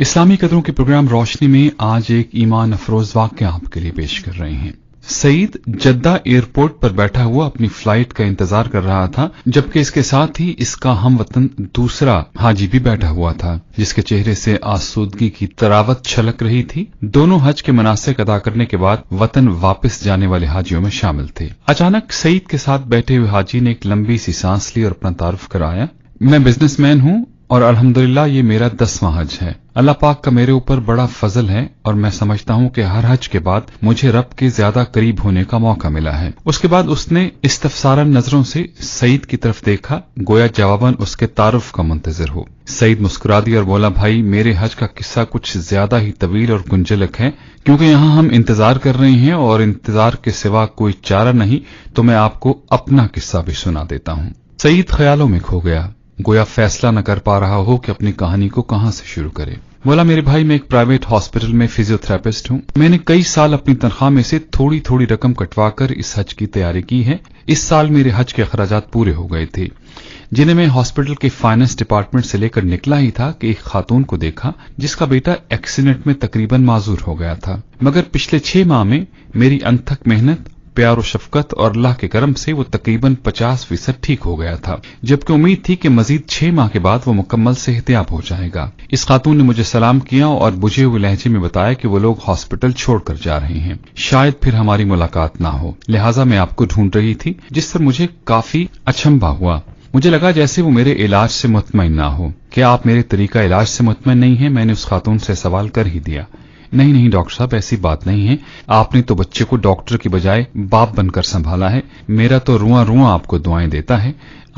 اسلامی قدروں کے پروگرام روشنی میں آج ایک ایمان افروز واقعہ آپ کے لیے پیش کر رہے ہیں۔ سعید جدہ ایئرپورٹ پر بیٹھا ہوا اپنی فلائٹ کا انتظار کر رہا تھا، جبکہ اس کے ساتھ ہی اس کا ہم وطن دوسرا حاجی بھی بیٹھا ہوا تھا، جس کے چہرے سے آسودگی کی تراوت چھلک رہی تھی۔ دونوں حج کے مناسک ادا کرنے کے بعد وطن واپس جانے والے حاجیوں میں شامل تھے۔ اچانک سعید کے ساتھ بیٹھے ہوئے حاجی نے ایک لمبی سی سانس لی اور اپنا تعارف کرایا۔ میں بزنس مین ہوں اور الحمدللہ یہ میرا 10واں حج ہے۔ اللہ پاک کا میرے اوپر بڑا فضل ہے اور میں سمجھتا ہوں کہ ہر حج کے بعد مجھے رب کے زیادہ قریب ہونے کا موقع ملا ہے۔ اس کے بعد اس نے استفسارا نظروں سے سعید کی طرف دیکھا، گویا جواباً اس کے تعارف کا منتظر ہو۔ سعید مسکرا دیا اور بولا، بھائی میرے حج کا قصہ کچھ زیادہ ہی طویل اور گنجلک ہے، کیونکہ یہاں ہم انتظار کر رہے ہیں اور انتظار کے سوا کوئی چارہ نہیں، تو میں آپ کو اپنا قصہ بھی سنا دیتا ہوں۔ سعید خیالوں میں کھو گیا، گویا فیصلہ نہ کر پا رہا ہو کہ اپنی کہانی کو کہاں سے شروع کرے۔ بولا، میرے بھائی میں ایک پرائیویٹ ہاسپٹل میں فزیو تھراپسٹ ہوں۔ میں نے کئی سال اپنی تنخواہ میں سے تھوڑی تھوڑی رقم کٹوا کر اس حج کی تیاری کی ہے۔ اس سال میرے حج کے اخراجات پورے ہو گئے تھے، جنہیں میں ہاسپٹل کے فائنانس ڈپارٹمنٹ سے لے کر نکلا ہی تھا کہ ایک خاتون کو دیکھا جس کا بیٹا ایکسیڈنٹ میں تقریباً معذور ہو گیا تھا، مگر پچھلے 6 ماہ میں میری انتھک محنت، پیار و شفقت اور اللہ کے کرم سے وہ تقریباً 50% ٹھیک ہو گیا تھا، جبکہ امید تھی کہ مزید 6 ماہ کے بعد وہ مکمل صحتیاب ہو جائے گا۔ اس خاتون نے مجھے سلام کیا اور بجھے ہوئے لہجے میں بتایا کہ وہ لوگ ہاسپٹل چھوڑ کر جا رہے ہیں، شاید پھر ہماری ملاقات نہ ہو، لہٰذا میں آپ کو ڈھونڈ رہی تھی، جس پر مجھے کافی اچنبھا ہوا۔ مجھے لگا جیسے وہ میرے علاج سے مطمئن نہ ہو۔ کیا آپ میرے طریقہ علاج سے مطمئن نہیں ہیں؟ میں نے اس خاتون سے سوال کر ہی دیا۔ نہیں ڈاکٹر صاحب، ایسی بات نہیں ہے، آپ نے تو بچے کو ڈاکٹر کی بجائے باپ بن کر سنبھالا ہے، میرا تو رواں رواں آپ کو دعائیں دیتا ہے۔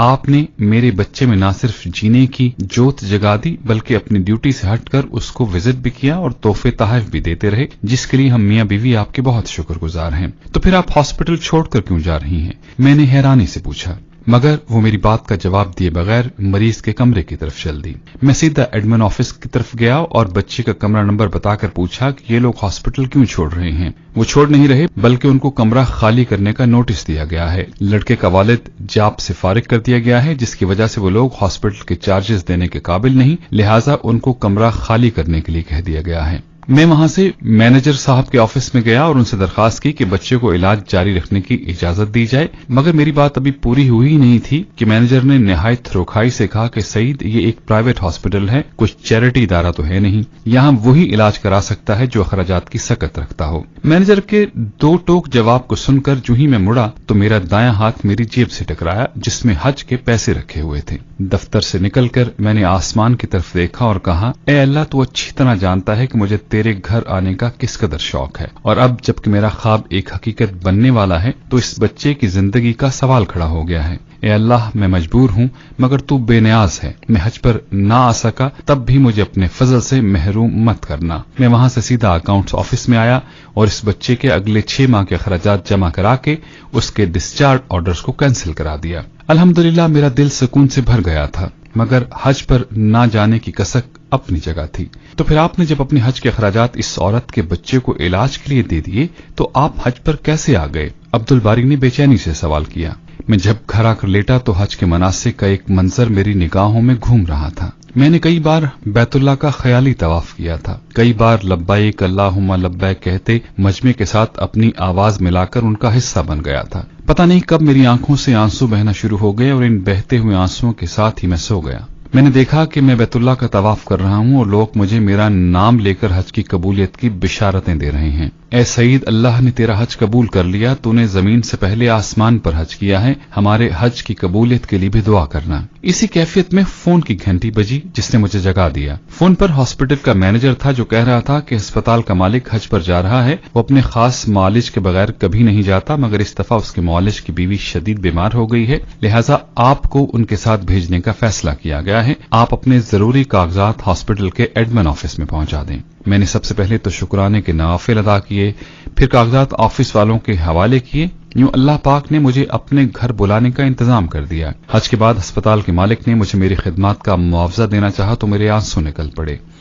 آپ نے میرے بچے میں نہ صرف جینے کی جوت جگا دی، بلکہ اپنی ڈیوٹی سے ہٹ کر اس کو وزٹ بھی کیا اور تحفے تحائف بھی دیتے رہے، جس کے لیے ہم میاں بیوی آپ کے بہت شکر گزار ہیں۔ تو پھر آپ ہاسپٹل چھوڑ کر کیوں جا رہی ہیں؟ میں نے حیرانی سے پوچھا، مگر وہ میری بات کا جواب دیے بغیر مریض کے کمرے کی طرف چل دی۔ میں سیدھا ایڈمن آفس کی طرف گیا اور بچے کا کمرہ نمبر بتا کر پوچھا کہ یہ لوگ ہاسپٹل کیوں چھوڑ رہے ہیں۔ وہ چھوڑ نہیں رہے، بلکہ ان کو کمرہ خالی کرنے کا نوٹس دیا گیا ہے۔ لڑکے کا والد جاب سے فارغ کر دیا گیا ہے، جس کی وجہ سے وہ لوگ ہاسپٹل کے چارجز دینے کے قابل نہیں، لہٰذا ان کو کمرہ خالی کرنے کے لیے کہہ دیا گیا ہے۔ میں وہاں سے مینیجر صاحب کے آفس میں گیا اور ان سے درخواست کی کہ بچے کو علاج جاری رکھنے کی اجازت دی جائے، مگر میری بات ابھی پوری ہوئی ہی نہیں تھی کہ مینیجر نے نہایت روکھائی سے کہا کہ سعید، یہ ایک پرائیویٹ ہاسپٹل ہے، کچھ چیریٹی ادارہ تو ہے نہیں، یہاں وہی علاج کرا سکتا ہے جو اخراجات کی سکت رکھتا ہو۔ مینیجر کے 2 ٹوک جواب کو سن کر جو ہی میں مڑا تو میرا دایاں ہاتھ میری جیب سے ٹکرایا، جس میں حج کے پیسے رکھے ہوئے تھے۔ دفتر سے نکل کر میں نے آسمان کی طرف دیکھا اور کہا، اے اللہ، تو اچھی طرح جانتا ہے کہ مجھے تیرے گھر آنے کا کس قدر شوق ہے، اور اب جبکہ میرا خواب ایک حقیقت بننے والا ہے تو اس بچے کی زندگی کا سوال کھڑا ہو گیا ہے۔ اے اللہ، میں مجبور ہوں، مگر تو بے نیاز ہے، میں حج پر نہ آ سکا تب بھی مجھے اپنے فضل سے محروم مت کرنا۔ میں وہاں سے سیدھا اکاؤنٹس آفس میں آیا اور اس بچے کے اگلے 6 ماہ کے اخراجات جمع کرا کے اس کے ڈسچارج آرڈرز کو کینسل کرا دیا۔ الحمدللہ میرا دل سکون سے بھر گیا تھا، مگر حج پر نہ جانے کی کسک اپنی جگہ تھی۔ تو پھر آپ نے جب اپنے حج کے اخراجات اس عورت کے بچے کو علاج کے لیے دے دیے تو آپ حج پر کیسے آ گئے؟ عبدالباری نے بے چینی سے سوال کیا۔ میں جب گھر آ کر لیٹا تو حج کے مناسک کا ایک منظر میری نگاہوں میں گھوم رہا تھا۔ میں نے کئی بار بیت اللہ کا خیالی طواف کیا تھا، کئی بار لبیک اللہم لبیک کہتے مجمع کے ساتھ اپنی آواز ملا کر ان کا حصہ بن گیا تھا۔ پتہ نہیں کب میری آنکھوں سے آنسو بہنا شروع ہو گئے اور ان بہتے ہوئے آنسوؤں کے ساتھ ہی میں سو گیا۔ میں نے دیکھا کہ میں بیت اللہ کا طواف کر رہا ہوں اور لوگ مجھے میرا نام لے کر حج کی قبولیت کی بشارتیں دے رہے ہیں۔ اے سعید، اللہ نے تیرا حج قبول کر لیا، تو نے زمین سے پہلے آسمان پر حج کیا ہے، ہمارے حج کی قبولیت کے لیے بھی دعا کرنا۔ اسی کیفیت میں فون کی گھنٹی بجی، جس نے مجھے جگا دیا۔ فون پر ہاسپٹل کا مینیجر تھا، جو کہہ رہا تھا کہ ہسپتال کا مالک حج پر جا رہا ہے، وہ اپنے خاص معالج کے بغیر کبھی نہیں جاتا، مگر اس دفعہ اس کے معالج کی بیوی شدید بیمار ہو گئی ہے، لہٰذا آپ کو ان کے ساتھ بھیجنے کا فیصلہ کیا گیا ہے۔ آپ اپنے ضروری کاغذات ہاسپٹل کے ایڈمن آفس میں پہنچا دیں۔ میں نے سب سے پہلے تو شکرانے کے نوافل ادا کیے، پھر کاغذات آفس والوں کے حوالے کیے۔ یوں اللہ پاک نے مجھے اپنے گھر بلانے کا انتظام کر دیا۔ حج کے بعد ہسپتال کے مالک نے مجھے میری خدمات کا معاوضہ دینا چاہا تو میرے آنسو نکل پڑے۔